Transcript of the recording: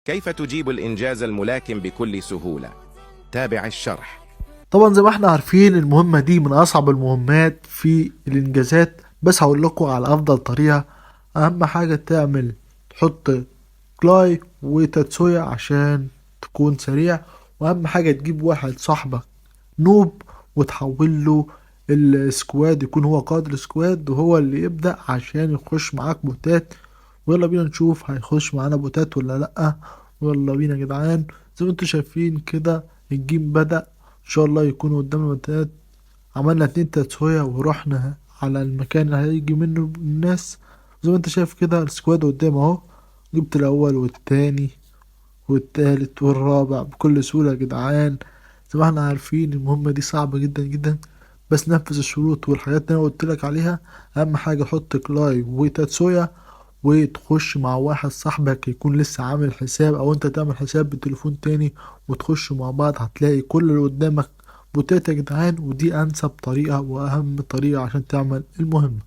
كيف تجيب الإنجاز الملاكم بكل سهولة؟ تابع الشرح. طبعا زي ما احنا عارفين المهمة دي من أصعب المهمات في الإنجازات، بس هقول لكم على أفضل طريقة. أهم حاجة تحط كلاي وتاتسويا عشان تكون سريع، وأهم حاجة تجيب واحد صاحبك نوب وتحول له السكواد، يكون هو قائد السكواد وهو اللي يبدأ عشان يخش معاك بوتات. ويلا بينا نشوف هيخش معانا بوتات ولا لأ. ويلا بينا يا جدعان، زي ما انتوا شايفين كده الجيم بدأ. ان شاء الله يكونوا قدام البوتات. عملنا 2 تسوية ورحنا على المكان اللي هيجي منه الناس. زي ما انت شايف كده السكواد قدام اهو. جبت الأول والتاني والتالت والرابع بكل سهولة يا جدعان. زي ما احنا عارفين المهمة دي صعبة جدا جدا، بس نفذ الشروط والحاجات اللي انا قلت لك عليها. اهم حاجة حط كلاي وتاتسويا وتخش مع واحد صاحبك يكون لسه عامل حساب، او انت تعمل حساب بتليفون تاني وتخشوا مع بعض. هتلاقي كل اللي قدامك بوتات يا جدعان، ودي انسب طريقة واهم طريقة عشان تعمل المهمة.